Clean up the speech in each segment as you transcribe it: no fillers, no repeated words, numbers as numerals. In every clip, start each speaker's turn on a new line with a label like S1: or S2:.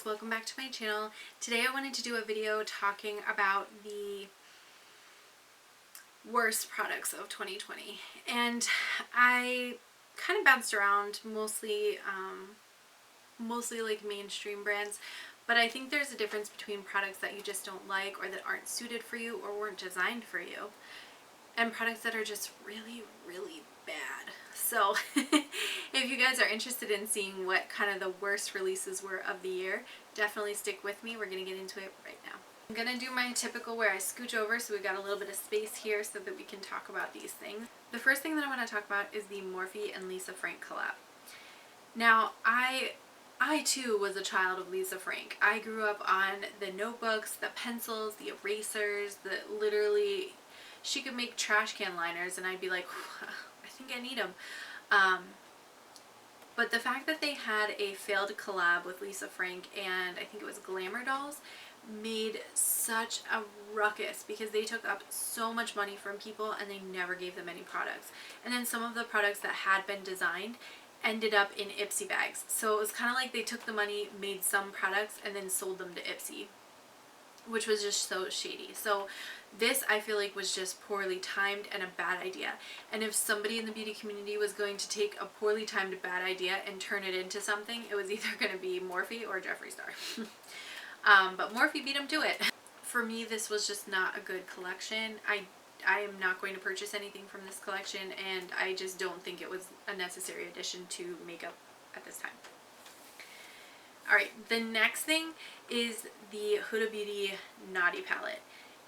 S1: guys, welcome back to my channel. Today I wanted to do a video talking about the worst products of 2020, and I kind of bounced around mostly like mainstream brands, but I think there's a difference between products that you just don't like or that aren't suited for you or weren't designed for you, and products that are just really bad. So if you guys are interested in seeing what kind of the worst releases were of the year, definitely stick with me. We're going to get into it right now. I'm going to do my typical where I scooch over so we've got a little bit of space here so that we can talk about these things. The first thing that I want to talk about is the Morphe and Lisa Frank collab. Now, I too was a child of Lisa Frank. I grew up on the notebooks, the pencils, the erasers, the literally, she could make trash can liners and I'd be like, I think I need them. But the fact that they had a failed collab with Lisa Frank and I think it was Glamour Dolls made such a ruckus because they took up so much money from people and they never gave them any products. And then some of the products that had been designed ended up in Ipsy bags. So it was kind of like they took the money, made some products, and then sold them to Ipsy, which was just so shady. So this, I feel like, was just poorly timed and a bad idea. And if somebody in the beauty community was going to take a poorly timed bad idea and turn it into something, it was either going to be Morphe or Jeffree Star. But Morphe beat them to it. For me, this was just not a good collection. I am not going to purchase anything from this collection, and I just don't think it was a necessary addition to makeup at this time. Alright, the next thing is the Huda Beauty Naughty palette.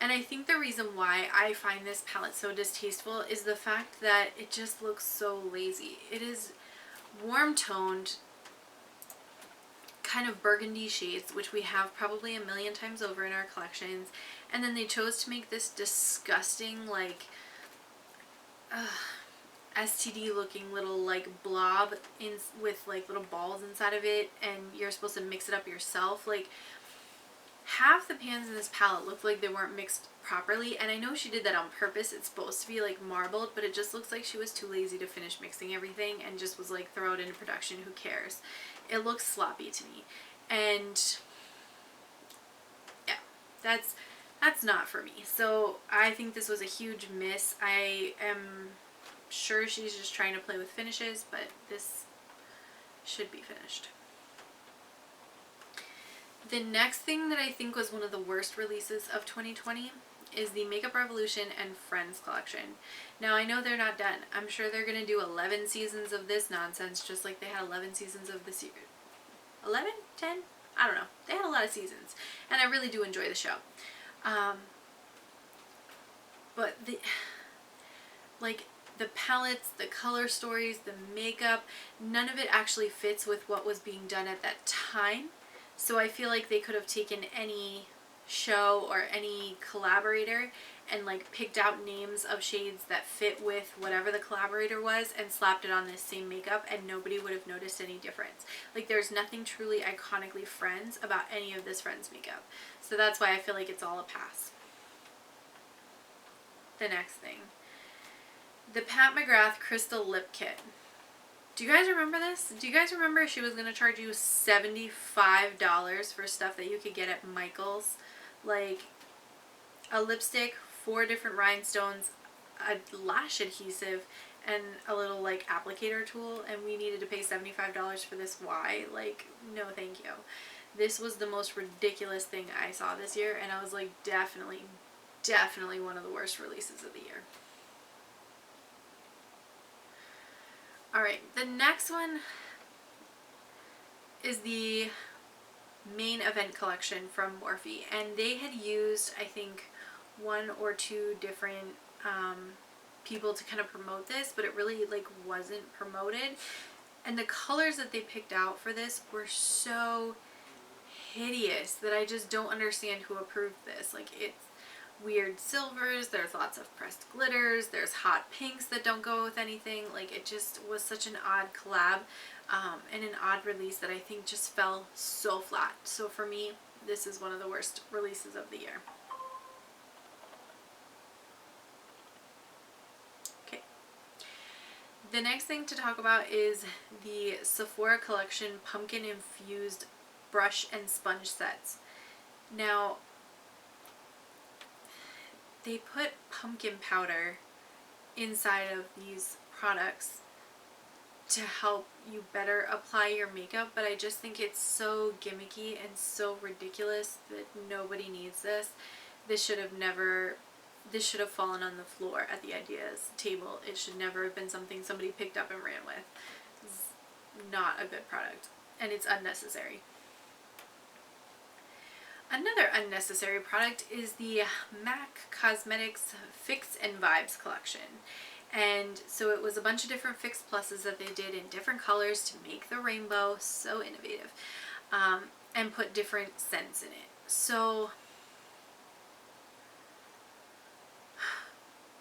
S1: And I think the reason why I find this palette so distasteful is the fact that it just looks so lazy. It is warm toned, kind of burgundy shades, which we have probably a million times over in our collections. And then they chose to make this disgusting, like, STD looking little like blob in with like little balls inside of it, and you're supposed to mix it up yourself. Like, half the pans in this palette look like they weren't mixed properly, and I know she did that on purpose. It's supposed to be like marbled, but it just looks like she was too lazy to finish mixing everything and just was like, throw it into production, who cares. It looks sloppy to me, and yeah, that's not for me. So I think this was a huge miss. I am sure she's just trying to play with finishes, but this should be finished. The next thing that I think was one of the worst releases of 2020 is the Makeup Revolution and Friends collection. Now, I know they're not done. I'm sure they're going to do 11 seasons of this nonsense, just like they had 11 seasons of the series. 11? 10? I don't know. They had a lot of seasons, and I really do enjoy the show. But the palettes, the color stories, the makeup, none of it actually fits with what was being done at that time. So I feel like they could have taken any show or any collaborator and like picked out names of shades that fit with whatever the collaborator was and slapped it on this same makeup, and nobody would have noticed any difference. Like, there's nothing truly iconically Friends about any of this Friends makeup. So that's why I feel like it's all a pass. The next thing, the Pat McGrath Crystal Lip Kit. Do you guys remember this? Do you guys remember she was going to charge you $75 for stuff that you could get at Michael's? Like a lipstick, 4 different rhinestones, a lash adhesive, and a little like applicator tool, and we needed to pay $75 for this. Why? Like, no thank you. This was the most ridiculous thing I saw this year, and I was like, definitely one of the worst releases of the year. Alright, the next one is the main event collection from Morphe, and they had used, I think, 1 or 2 different people to kind of promote this, but it really like wasn't promoted, and the colors that they picked out for this were so hideous that I just don't understand who approved this. Like, it's weird silvers, there's lots of pressed glitters, there's hot pinks that don't go with anything. Like, it just was such an odd collab and an odd release that I think just fell so flat. So for me, this is one of the worst releases of the year. Okay. The next thing to talk about is the Sephora collection Pumpkin Infused brush and sponge sets. Now, they put pumpkin powder inside of these products to help you better apply your makeup, but I just think it's so gimmicky and so ridiculous that nobody needs this. This should have fallen on the floor at the ideas table. It should never have been something somebody picked up and ran with. It's not a good product, and it's unnecessary. Another unnecessary product is the MAC Cosmetics Fix and Vibes collection. And so it was a bunch of different Fix Pluses that they did in different colors to make the rainbow. So innovative. And put different scents in it. So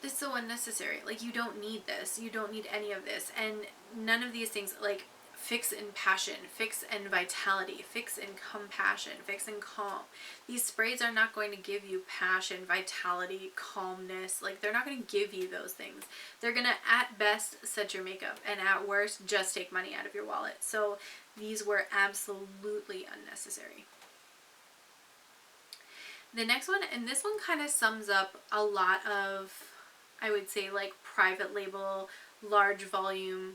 S1: this is so unnecessary. Like, you don't need this. You don't need any of this. And none of these things, like Fix and Passion, Fix and Vitality, Fix and Compassion, Fix and Calm. These sprays are not going to give you passion, vitality, calmness. Like, they're not going to give you those things. They're going to, at best, set your makeup, and at worst, just take money out of your wallet. So these were absolutely unnecessary. The next one, and this one kind of sums up a lot of, I would say, like private label, large volume,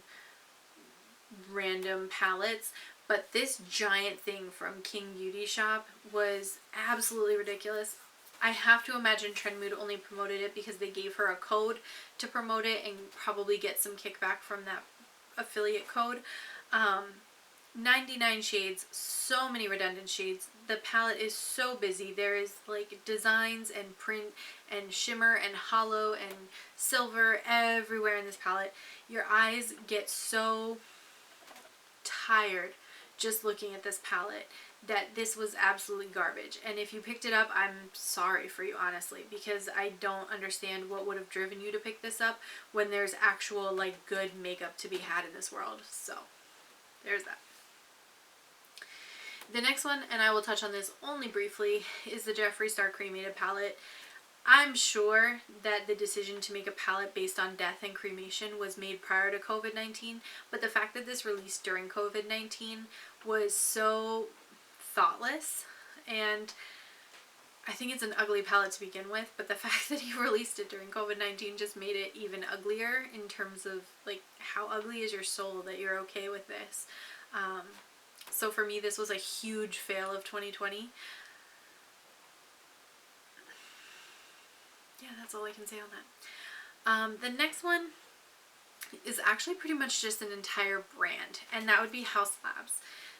S1: random palettes, but this giant thing from King Beauty Shop was absolutely ridiculous. I have to imagine Trend Mood only promoted it because they gave her a code to promote it and probably get some kickback from that affiliate code. 99 shades, so many redundant shades. The palette is so busy. There is like designs and print and shimmer and hollow and silver everywhere in this palette. Your eyes get so tired just looking at this palette that this was absolutely garbage. And if you picked it up, I'm sorry for you, honestly, because I don't understand what would have driven you to pick this up when there's actual like good makeup to be had in this world. So there's that. The next one, and I will touch on this only briefly, is the Jeffree Star Cremated palette. I'm sure that the decision to make a palette based on death and cremation was made prior to COVID-19, but the fact that this released during COVID-19 was so thoughtless, and I think it's an ugly palette to begin with, but the fact that you released it during COVID-19 just made it even uglier in terms of, like, how ugly is your soul that you're okay with this. So for me, this was a huge fail of 2020. Yeah, that's all I can say on that. The next one is actually pretty much just an entire brand, and that would be Haus Labs.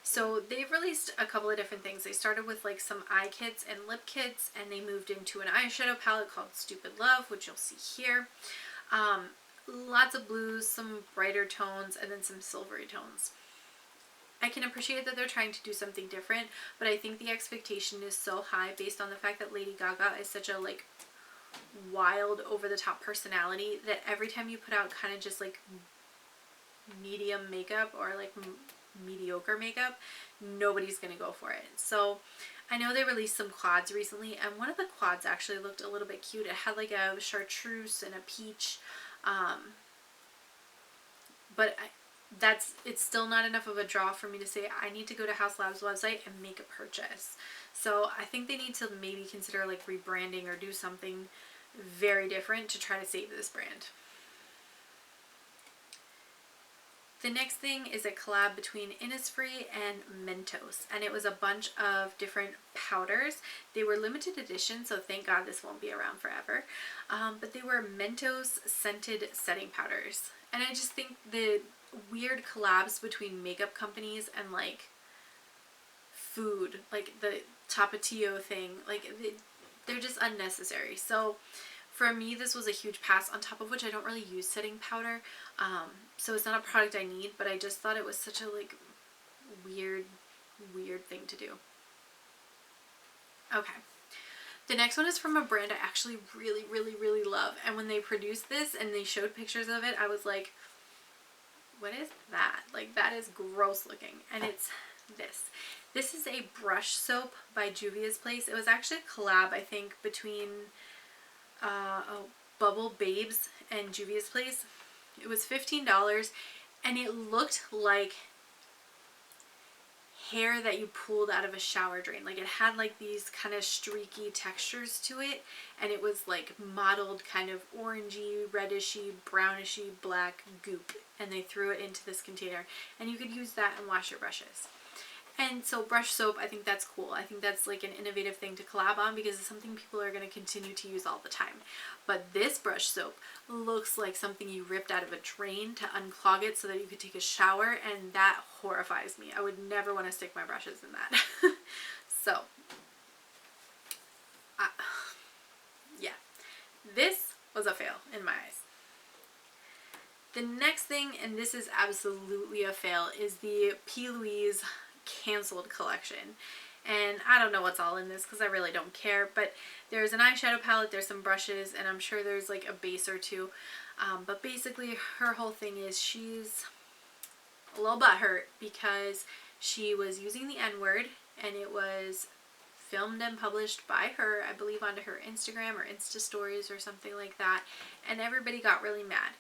S1: So they've released a couple of different things. They started with like some eye kits and lip kits, and they moved into an eyeshadow palette called Stupid Love, which you'll see here. Lots of blues, some brighter tones, and then some silvery tones. I can appreciate that they're trying to do something different, but I think the expectation is so high based on the fact that Lady Gaga is such a like wild, over-the-top personality that every time you put out kind of just like medium makeup or like mediocre makeup, nobody's gonna go for it. So I know they released some quads recently, and one of the quads actually looked a little bit cute. It had like a chartreuse and a peach, but it's still not enough of a draw for me to say I need to go to Haus Labs website and make a purchase. So I think they need to maybe consider like rebranding or do something very different to try to save this brand. The next thing is a collab between Innisfree and Mentos, and it was a bunch of different powders. They were limited edition, so thank God this won't be around forever. But they were Mentos scented setting powders, and I just think the weird collabs between makeup companies and like food, like the Tapatio thing, like they're just unnecessary. So for me, this was a huge pass, on top of which I don't really use setting powder, so it's not a product I need, but I just thought it was such a like weird thing to do. Okay, the next one is from a brand I actually really love, and when they produced this and they showed pictures of it, I was like, what is that? Like, that is gross looking. And it's this. This is a brush soap by Juvia's Place. It was actually a collab, I think, between Bubble Babes and Juvia's Place. It was $15, and it looked like hair that you pulled out of a shower drain. Like, it had like these kind of streaky textures to it, and it was like mottled kind of orangey, redishy, brownishy, black goop, and they threw it into this container, and you could use that and wash your brushes. And so brush soap, I think that's cool. I think that's like an innovative thing to collab on because it's something people are going to continue to use all the time. But this brush soap looks like something you ripped out of a drain to unclog it so that you could take a shower, and that horrifies me. I would never want to stick my brushes in that. So, yeah, this was a fail in my eyes. The next thing, and this is absolutely a fail, is the P. Louise canceled collection. And I don't know what's all in this because I really don't care, but there's an eyeshadow palette, there's some brushes, and I'm sure there's like a base or two. But basically her whole thing is she's a little butthurt because she was using the N-word, and it was filmed and published by her, I believe, onto her Instagram or Insta stories or something like that, and everybody got really mad.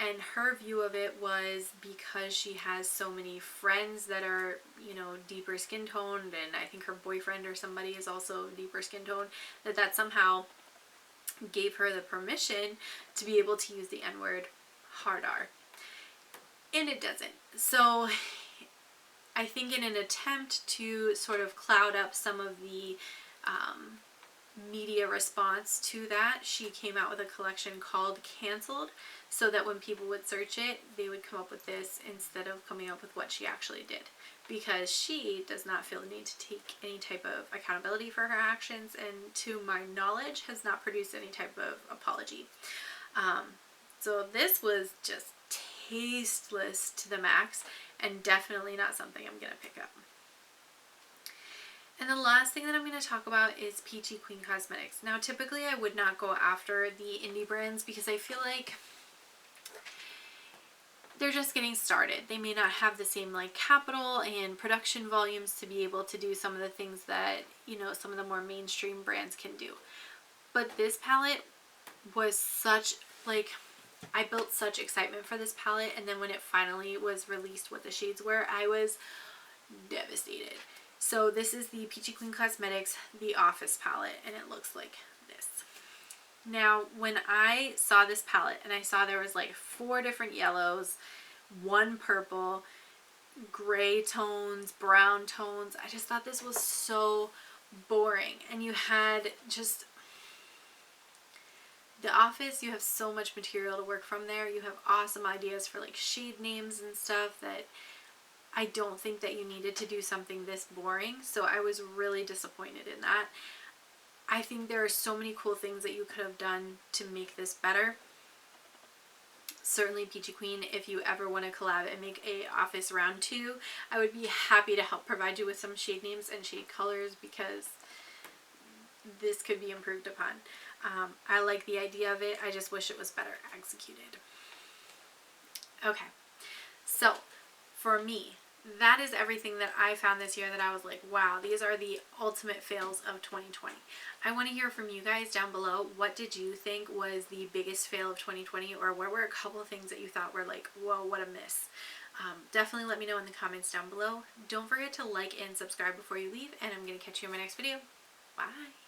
S1: And her view of it was because she has so many friends that are, you know, deeper skin toned, and I think her boyfriend or somebody is also deeper skin toned, that somehow gave her the permission to be able to use the N-word hard R. And it doesn't. So I think in an attempt to sort of cloud up some of the media response to that, she came out with a collection called Cancelled, so that when people would search it, they would come up with this instead of coming up with what she actually did, because she does not feel the need to take any type of accountability for her actions, and to my knowledge has not produced any type of apology. So this was just tasteless to the max, and definitely not something I'm gonna pick up. And the last thing that I'm going to talk about is Peachy Queen Cosmetics. Now, typically I would not go after the indie brands because I feel like they're just getting started. They may not have the same like capital and production volumes to be able to do some of the things that, you know, some of the more mainstream brands can do. But this palette was such, like, I built such excitement for this palette, and then when it finally was released what the shades were, I was devastated. So this is the Peachy Queen Cosmetics The Office palette, and it looks like this. Now, when I saw this palette and I saw there was like 4 different yellows, 1 purple, gray tones, brown tones, I just thought this was so boring. And you had just The Office, you have so much material to work from there. You have awesome ideas for like shade names and stuff that I don't think that you needed to do something this boring, so I was really disappointed in that. I think there are so many cool things that you could have done to make this better. Certainly Peachy Queen, if you ever want to collab and make a Office round 2, I would be happy to help provide you with some shade names and shade colors, because this could be improved upon. I like the idea of it, I just wish it was better executed. Okay, so for me, that is everything that I found this year that I was like, wow, these are the ultimate fails of 2020. I want to hear from you guys down below. What did you think was the biggest fail of 2020, or what were a couple of things that you thought were like, whoa, what a miss? Definitely let me know in the comments down below. Don't forget to like and subscribe before you leave, and I'm going to catch you in my next video. Bye!